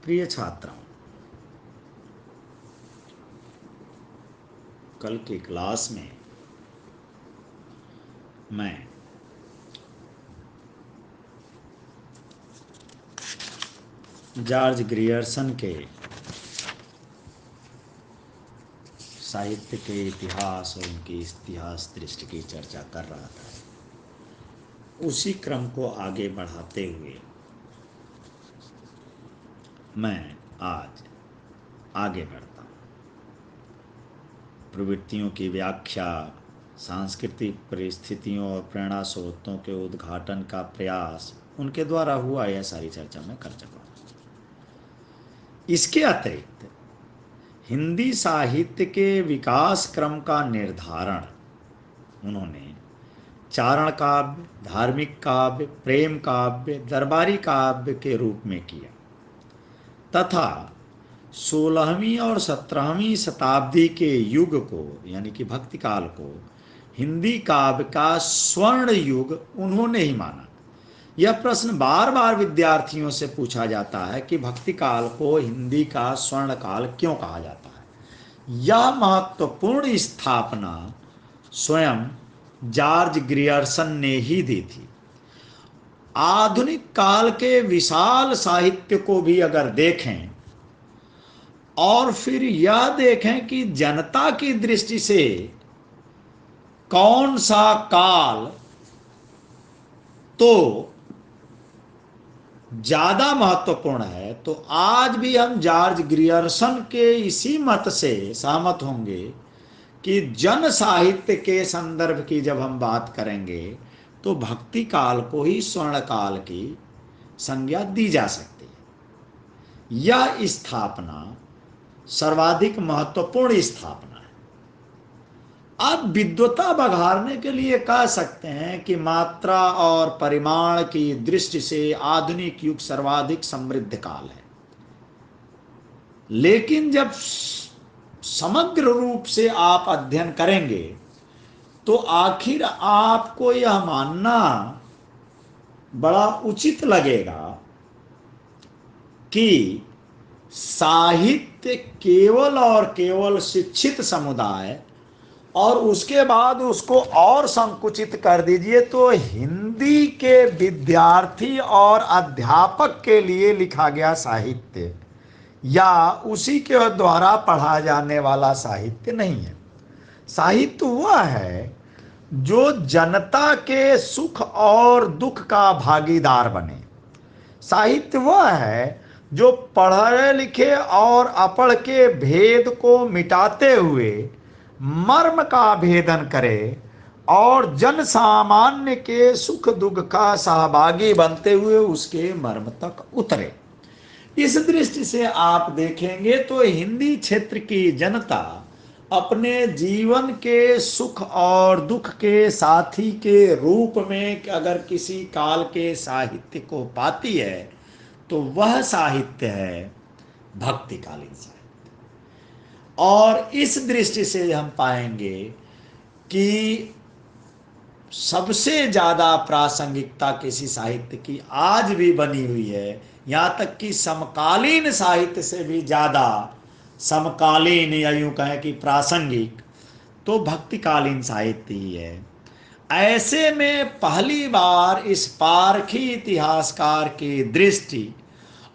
प्रिय छात्रों, कल की क्लास में मैं जॉर्ज ग्रियर्सन के साहित्य के इतिहास और उनकी इतिहास दृष्टि की चर्चा कर रहा था। उसी क्रम को आगे बढ़ाते हुए मैं आज आगे बढ़ता हूँ। प्रवृत्तियों की व्याख्या, सांस्कृतिक परिस्थितियों और प्रेरणा स्रोतों के उद्घाटन का प्रयास उनके द्वारा हुआ, यह सारी चर्चा मैं कर चुका हूँ। इसके अतिरिक्त हिंदी साहित्य के विकास क्रम का निर्धारण उन्होंने चारण काव्य, धार्मिक काव्य, प्रेम काव्य, दरबारी काव्य के रूप में किया तथा 16वीं और 17वीं शताब्दी के युग को यानी कि भक्ति काल को हिंदी काव्य का स्वर्ण युग उन्होंने ही माना। यह प्रश्न बार बार विद्यार्थियों से पूछा जाता है कि भक्ति काल को हिंदी का स्वर्ण काल क्यों कहा जाता है। यह महत्वपूर्ण स्थापना स्वयं जॉर्ज ग्रियर्सन ने ही दी थी। आधुनिक काल के विशाल साहित्य को भी अगर देखें और फिर यह देखें कि जनता की दृष्टि से कौन सा काल तो ज्यादा महत्वपूर्ण है, तो आज भी हम जॉर्ज ग्रियर्सन के इसी मत से सहमत होंगे कि जन साहित्य के संदर्भ की जब हम बात करेंगे तो भक्ति काल को ही स्वर्ण काल की संज्ञा दी जा सकती है। यह स्थापना सर्वाधिक महत्वपूर्ण स्थापना है। अब विद्वता बघारने के लिए कह सकते हैं कि मात्रा और परिमाण की दृष्टि से आधुनिक युग सर्वाधिक समृद्ध काल है, लेकिन जब समग्र रूप से आप अध्ययन करेंगे तो आखिर आपको यह मानना बड़ा उचित लगेगा कि साहित्य केवल और केवल शिक्षित समुदाय और उसके बाद उसको और संकुचित कर दीजिए तो हिंदी के विद्यार्थी और अध्यापक के लिए लिखा गया साहित्य या उसी के द्वारा पढ़ा जाने वाला साहित्य नहीं है। साहित्य वह है जो जनता के सुख और दुख का भागीदार बने। साहित्य वह है जो पढ़े लिखे और अपढ़ के भेद को मिटाते हुए मर्म का भेदन करे और जन सामान्य के सुख दुख का सहभागी बनते हुए उसके मर्म तक उतरे। इस दृष्टि से आप देखेंगे तो हिंदी क्षेत्र की जनता अपने जीवन के सुख और दुख के साथी के रूप में अगर किसी काल के साहित्य को पाती है तो वह साहित्य है भक्तिकालीन साहित्य। और इस दृष्टि से हम पाएंगे कि सबसे ज्यादा प्रासंगिकता किसी साहित्य की आज भी बनी हुई है, यहाँ तक कि समकालीन साहित्य से भी ज्यादा समकालीन या यूं कहें कि प्रासंगिक तो भक्तिकालीन साहित्य ही है। ऐसे में पहली बार इस पारखी इतिहासकार की दृष्टि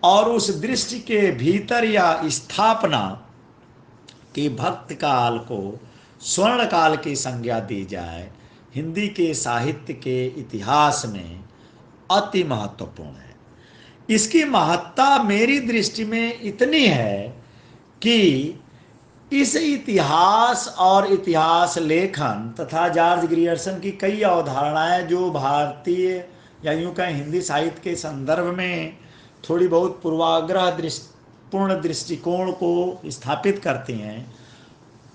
और उस दृष्टि के भीतर या स्थापना कि भक्त काल को स्वर्ण काल की संज्ञा दी जाए हिंदी के साहित्य के इतिहास में अति महत्वपूर्ण है। इसकी महत्ता मेरी दृष्टि में इतनी है कि इस इतिहास और इतिहास लेखन तथा जॉर्ज ग्रियर्सन की कई अवधारणाएं जो भारतीय या यूं कहें हिंदी साहित्य के संदर्भ में थोड़ी बहुत पूर्वाग्रह पूर्ण दृष्टिकोण को स्थापित करती हैं,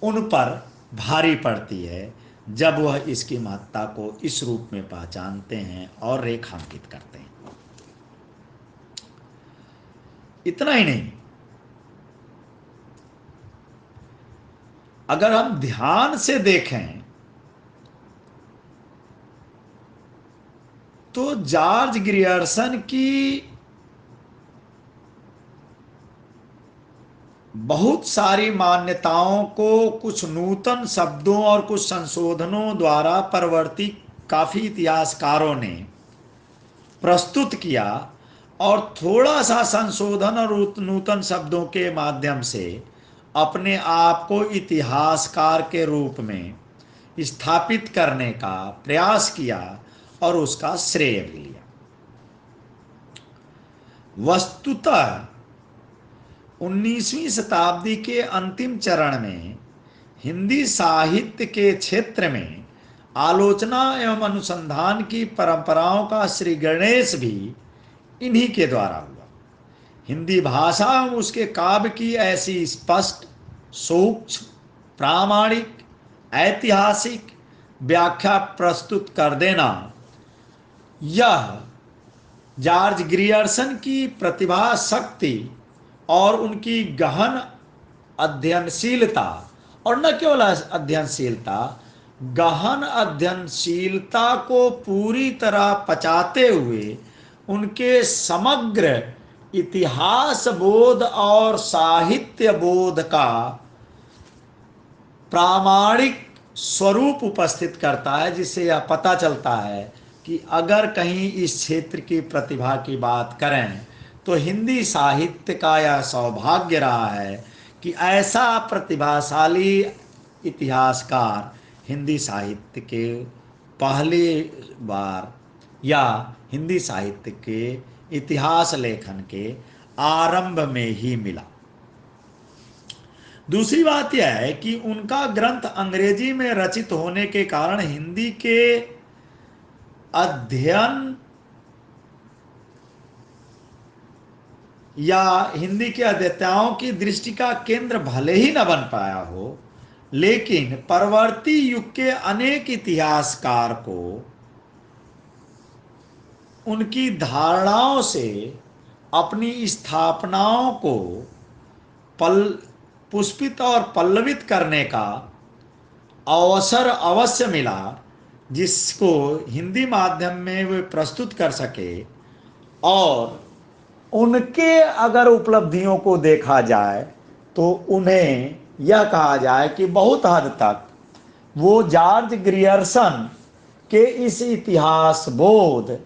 उन पर भारी पड़ती है जब वह इसकी महत्ता को इस रूप में पहचानते हैं और रेखांकित करते हैं। इतना ही नहीं, अगर हम ध्यान से देखें तो जॉर्ज ग्रियर्सन की बहुत सारी मान्यताओं को कुछ नूतन शब्दों और कुछ संशोधनों द्वारा परवर्ती काफी इतिहासकारों ने प्रस्तुत किया, और थोड़ा सा संशोधन और नूतन शब्दों के माध्यम से अपने आप को इतिहासकार के रूप में स्थापित करने का प्रयास किया और उसका श्रेय भी लिया। वस्तुतः 19वीं शताब्दी के अंतिम चरण में हिंदी साहित्य के क्षेत्र में आलोचना एवं अनुसंधान की परंपराओं का श्री गणेश भी इन्हीं के द्वारा हुआ। हिंदी भाषा एवं उसके काव्य की ऐसी स्पष्ट, सूक्ष्म, प्रामाणिक, ऐतिहासिक व्याख्या प्रस्तुत कर देना, यह जॉर्ज ग्रियर्सन की प्रतिभा शक्ति और उनकी गहन अध्ययनशीलता, और न केवल अध्ययनशीलता, गहन अध्ययनशीलता को पूरी तरह पचाते हुए उनके समग्र इतिहास बोध और साहित्य बोध का प्रामाणिक स्वरूप उपस्थित करता है, जिससे यह पता चलता है कि अगर कहीं इस क्षेत्र की प्रतिभा की बात करें तो हिंदी साहित्य का यह सौभाग्य रहा है कि ऐसा प्रतिभाशाली इतिहासकार हिंदी साहित्य के पहली बार या हिंदी साहित्य के इतिहास लेखन के आरंभ में ही मिला। दूसरी बात यह है कि उनका ग्रंथ अंग्रेजी में रचित होने के कारण हिंदी के अध्ययन या हिंदी के अध्येताओं की दृष्टि का केंद्र भले ही न बन पाया हो, लेकिन परवर्ती युग के अनेक इतिहासकार को उनकी धारणाओं से अपनी स्थापनाओं को पुष्पित और पल्लवित करने का अवसर अवश्य मिला, जिसको हिंदी माध्यम में वे प्रस्तुत कर सके। और उनके अगर उपलब्धियों को देखा जाए तो उन्हें यह कहा जाए कि बहुत हद तक वो जॉर्ज ग्रियर्सन के इस इतिहास बोध,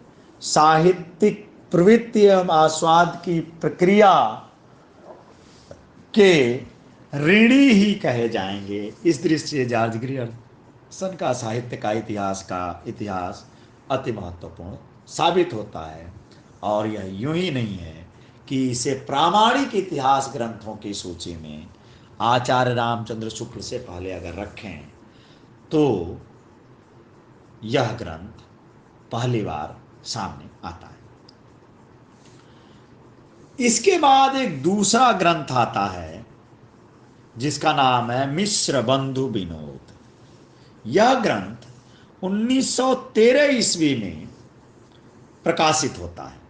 साहित्यिक प्रवृत्ति एवं आस्वाद की प्रक्रिया के ऋणी ही कहे जाएंगे। इस दृष्टि से जॉर्ज ग्रियर्सन का साहित्य का इतिहास अति महत्वपूर्ण साबित होता है। और यह यूं ही नहीं है कि इसे प्रामाणिक इतिहास ग्रंथों की सूची में आचार्य रामचंद्र शुक्ल से पहले अगर रखें तो यह ग्रंथ पहली बार सामने आता है। इसके बाद एक दूसरा ग्रंथ आता है जिसका नाम है मिश्र बंधु विनोद। यह ग्रंथ 1913 ईस्वी में प्रकाशित होता है।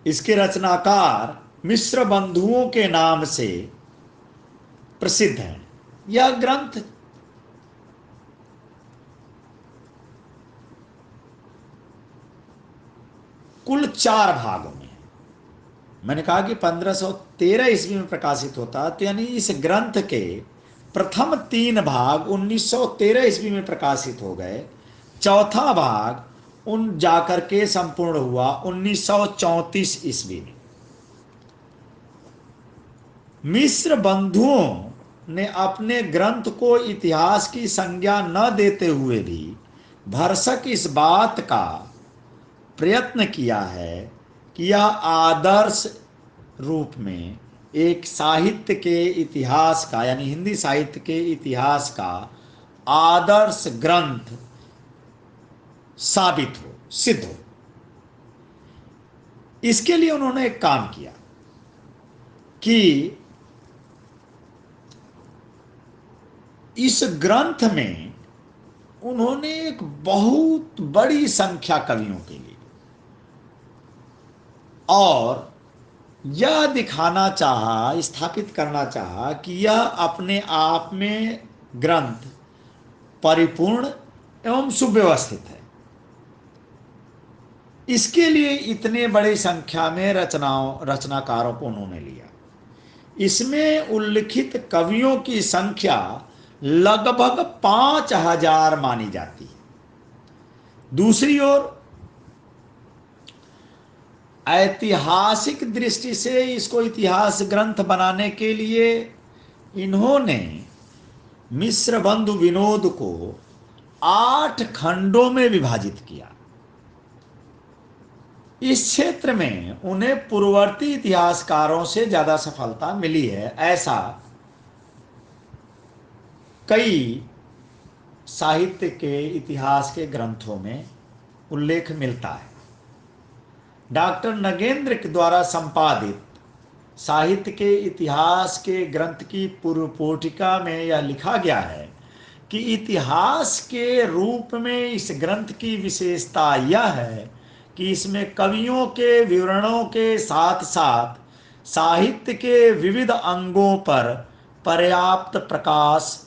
इसके रचनाकार मिश्र बंधुओं के नाम से प्रसिद्ध हैं। यह ग्रंथ कुल 4 भागों में है। मैंने कहा कि 1513 ईस्वी में प्रकाशित होता, तो यानी इस ग्रंथ के प्रथम 3 भाग 1913 ईस्वी में प्रकाशित हो गए। चौथा भाग जाकर के संपूर्ण हुआ 1934 ईस्वी में। मिश्र बंधुओं ने अपने ग्रंथ को इतिहास की संज्ञा न देते हुए भी भरसक इस बात का प्रयत्न किया है कि यह आदर्श रूप में एक साहित्य के इतिहास का, यानी हिंदी साहित्य के इतिहास का आदर्श ग्रंथ साबित हो, सिद्ध हो। इसके लिए उन्होंने एक काम किया कि इस ग्रंथ में उन्होंने एक बहुत बड़ी संख्या कवियों के लिए और यह दिखाना चाहा, स्थापित करना चाहा कि यह अपने आप में ग्रंथ परिपूर्ण एवं सुव्यवस्थित है। इसके लिए इतने बड़ी संख्या में रचनाकारों को उन्होंने लिया। इसमें उल्लिखित कवियों की संख्या लगभग 5,000 मानी जाती है। दूसरी ओर ऐतिहासिक दृष्टि से इसको इतिहास ग्रंथ बनाने के लिए इन्होंने मिश्र बंधु विनोद को 8 खंडों में विभाजित किया। इस क्षेत्र में उन्हें पूर्ववर्ती इतिहासकारों से ज्यादा सफलता मिली है, ऐसा कई साहित्य के इतिहास के ग्रंथों में उल्लेख मिलता है। डॉक्टर नगेंद्र के द्वारा संपादित साहित्य के इतिहास के ग्रंथ की पूर्व पोटिका में यह लिखा गया है कि इतिहास के रूप में इस ग्रंथ की विशेषता यह है कि इसमें कवियों के विवरणों के साथ साथ साहित्य के विविध अंगों पर पर्याप्त प्रकाश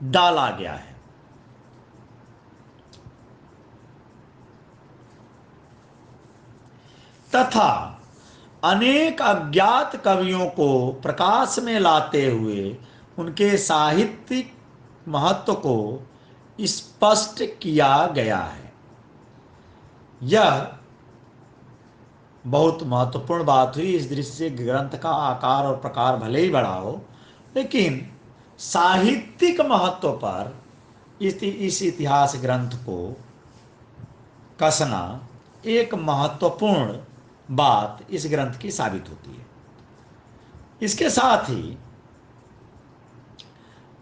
डाला गया है। तथा अनेक अज्ञात कवियों को प्रकाश में लाते हुए उनके साहित्यिक महत्व को स्पष्ट किया गया है। यह बहुत महत्वपूर्ण बात हुई। इस दृष्टि से ग्रंथ का आकार और प्रकार भले ही बड़ा हो, लेकिन साहित्यिक महत्व पर इस इतिहास ग्रंथ को कसना एक महत्वपूर्ण बात इस ग्रंथ की साबित होती है। इसके साथ ही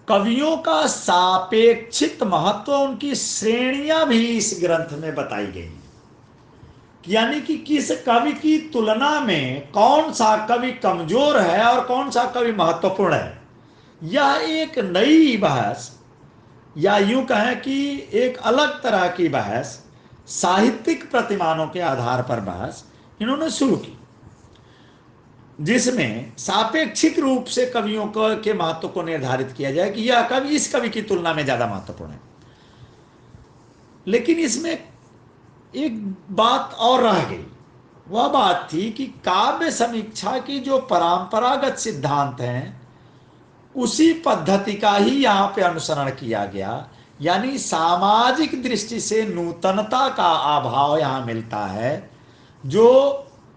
कवियों का सापेक्षित महत्व, उनकी श्रेणियां भी इस ग्रंथ में बताई गई, यानी कि किस कवि की तुलना में कौन सा कवि कमजोर है और कौन सा कवि महत्वपूर्ण है। यह एक नई बहस, या यूं कहें कि एक अलग तरह की बहस, साहित्यिक प्रतिमानों के आधार पर बहस इन्होंने शुरू की, जिसमें सापेक्षिक रूप से कवियों के महत्व को निर्धारित किया जाए कि यह कवि इस कवि की तुलना में ज्यादा महत्वपूर्ण है। लेकिन इसमें एक बात और रह गई। वह बात थी कि काव्य समीक्षा की जो परंपरागत सिद्धांत हैं, उसी पद्धति का ही यहां पे अनुसरण किया गया, यानी सामाजिक दृष्टि से नूतनता का अभाव यहां मिलता है। जो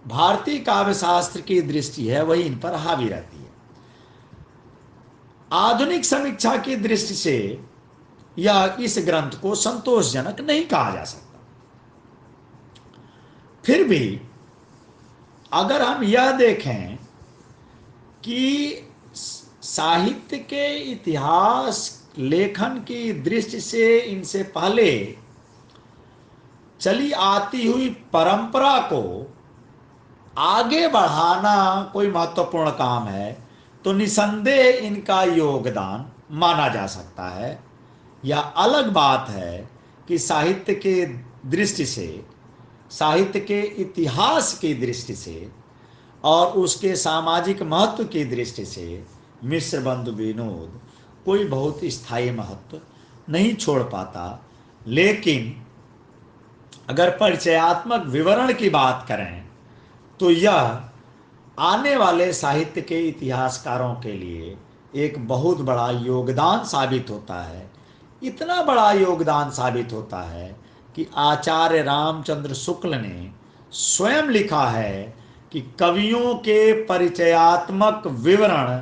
भारतीय काव्य शास्त्र की दृष्टि है वही इन पर हावी रहती है। आधुनिक समीक्षा की दृष्टि से यह इस ग्रंथ को संतोषजनक नहीं कहा जा सकता। फिर भी अगर हम यह देखें कि साहित्य के इतिहास लेखन की दृष्टि से इनसे पहले चली आती हुई परंपरा को आगे बढ़ाना कोई महत्वपूर्ण काम है, तो निसंदेह इनका योगदान माना जा सकता है। यह अलग बात है कि साहित्य के दृष्टि से, साहित्य के इतिहास की दृष्टि से और उसके सामाजिक महत्व की दृष्टि से मिश्र बंधु विनोद कोई बहुत स्थायी महत्व नहीं छोड़ पाता। लेकिन अगर परिचयात्मक विवरण की बात करें तो यह आने वाले साहित्य के इतिहासकारों के लिए एक बहुत बड़ा योगदान साबित होता है। इतना बड़ा योगदान साबित होता है कि आचार्य रामचंद्र शुक्ल ने स्वयं लिखा है कि कवियों के परिचयात्मक विवरण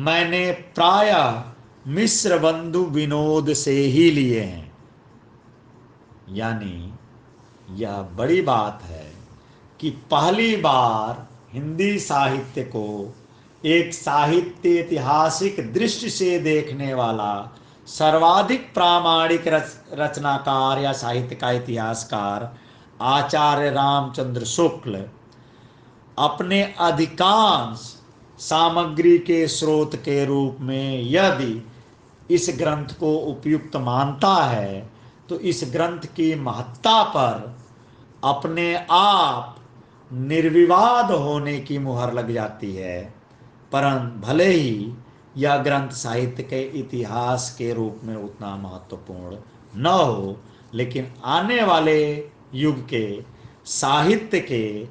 मैंने प्रायः मिश्र बंधु विनोद से ही लिए हैं। यानी यह बड़ी बात है कि पहली बार हिंदी साहित्य को एक साहित्य ऐतिहासिक दृष्टि से देखने वाला सर्वाधिक प्रामाणिक रचनाकार या साहित्य का इतिहासकार आचार्य रामचंद्र शुक्ल अपने अधिकांश सामग्री के स्रोत के रूप में यदि इस ग्रंथ को उपयुक्त मानता है, तो इस ग्रंथ की महत्ता पर अपने आप निर्विवाद होने की मुहर लग जाती है। परंतु भले ही यह ग्रंथ साहित्य के इतिहास के रूप में उतना महत्वपूर्ण न हो, लेकिन आने वाले युग के साहित्य के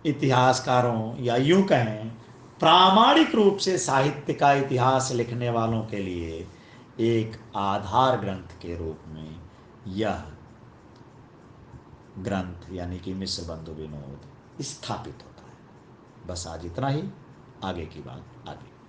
इतिहासकारों या यूं कहें प्रामाणिक रूप से साहित्य का इतिहास लिखने वालों के लिए एक आधार ग्रंथ के रूप में यह ग्रंथ यानी कि मिश्र बंधु विनोद स्थापित होता है। बस आज इतना ही, आगे की बात आगे।